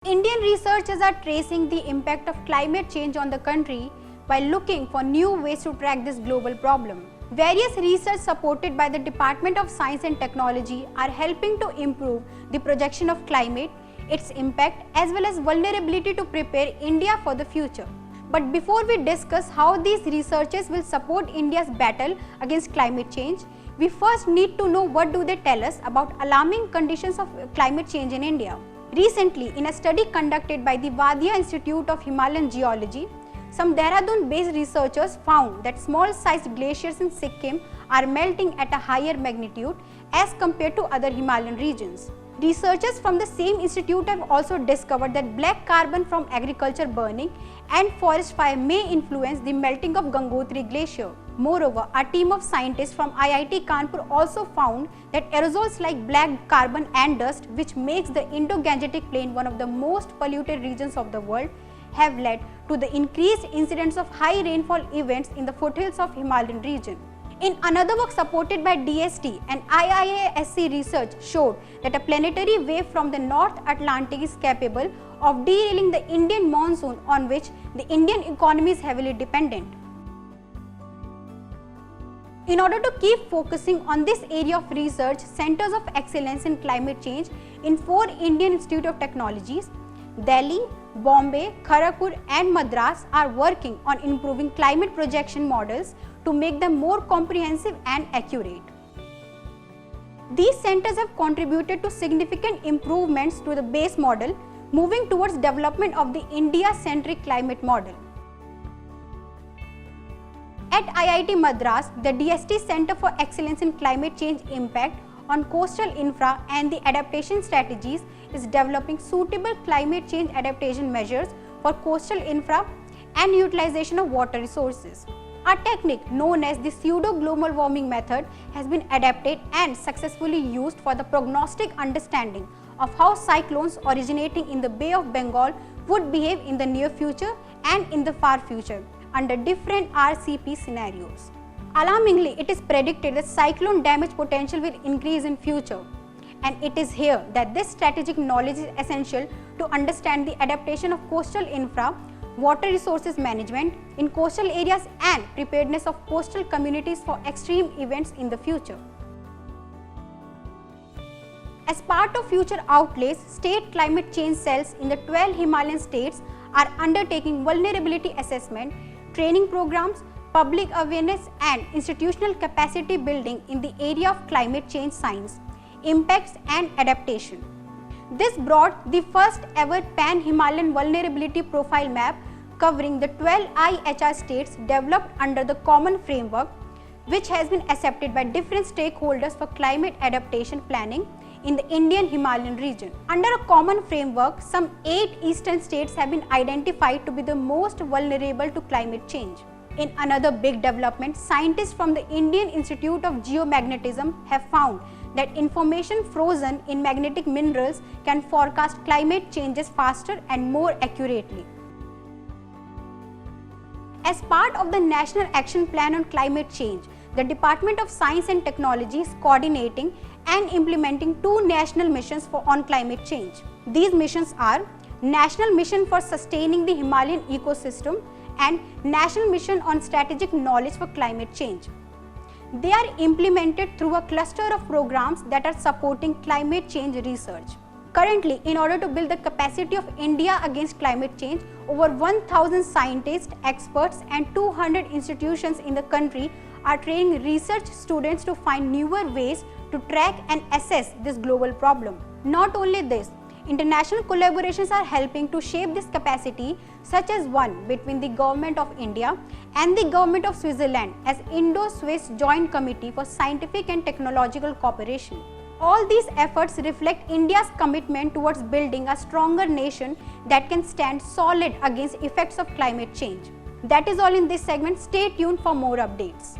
Indian researchers are tracing the impact of climate change on the country while looking for new ways to track this global problem. Various research supported by the Department of Science and Technology are helping to improve the projection of climate, its impact as well as vulnerability to prepare India for the future. But before we discuss how these researches will support India's battle against climate change, we first need to know what do they tell us about alarming conditions of climate change in India. Recently, in a study conducted by the Wadia Institute of Himalayan Geology, some Dehradun-based researchers found that small-sized glaciers in Sikkim are melting at a higher magnitude as compared to other Himalayan regions. Researchers from the same institute have also discovered that black carbon from agriculture burning and forest fire may influence the melting of Gangotri Glacier. Moreover, a team of scientists from IIT Kanpur also found that aerosols like black carbon and dust, which makes the Indo-Gangetic plain one of the most polluted regions of the world, have led to the increased incidence of high rainfall events in the foothills of Himalayan region. In another work supported by DST and IISc research showed that a planetary wave from the North Atlantic is capable of derailing the Indian monsoon on which the Indian economy is heavily dependent. In order to keep focusing on this area of research, Centers of Excellence in Climate Change in 4 Indian Institute of Technologies, Delhi, Bombay, Kharagpur and Madras are working on improving climate projection models to make them more comprehensive and accurate. These centers have contributed to significant improvements to the base model, moving towards development of the India-centric climate model. At IIT Madras, the DST Center for Excellence in Climate Change Impact on Coastal Infra and the Adaptation Strategies is developing suitable climate change adaptation measures for coastal infra and utilization of water resources. A technique known as the pseudo-global warming method has been adapted and successfully used for the prognostic understanding of how cyclones originating in the Bay of Bengal would behave in the near future and in the far future under different RCP scenarios. Alarmingly, it is predicted that cyclone damage potential will increase in future, and it is here that this strategic knowledge is essential to understand the adaptation of coastal infra, water resources management in coastal areas and preparedness of coastal communities for extreme events in the future. As part of future outlays, state climate change cells in the 12 Himalayan states are undertaking vulnerability assessment, training programs, public awareness and institutional capacity building in the area of climate change science, impacts and adaptation. This brought the first ever pan-Himalayan vulnerability profile map covering the 12 IHR states developed under the common framework, which has been accepted by different stakeholders for climate adaptation planning in the Indian Himalayan region. Under a common framework, some 8 eastern states have been identified to be the most vulnerable to climate change. In another big development, scientists from the Indian Institute of Geomagnetism have found that information frozen in magnetic minerals can forecast climate changes faster and more accurately. As part of the National Action Plan on Climate Change, the Department of Science and Technology is coordinating and implementing 2 national missions on climate change. These missions are National Mission for Sustaining the Himalayan Ecosystem and National Mission on Strategic Knowledge for Climate Change. They are implemented through a cluster of programs that are supporting climate change research. Currently, in order to build the capacity of India against climate change, over 1,000 scientists, experts and 200 institutions in the country are training research students to find newer ways to track and assess this global problem. Not only this, international collaborations are helping to shape this capacity, such as one between the Government of India and the Government of Switzerland as Indo-Swiss Joint Committee for Scientific and Technological Cooperation. All these efforts reflect India's commitment towards building a stronger nation that can stand solid against effects of climate change. That is all in this segment. Stay tuned for more updates.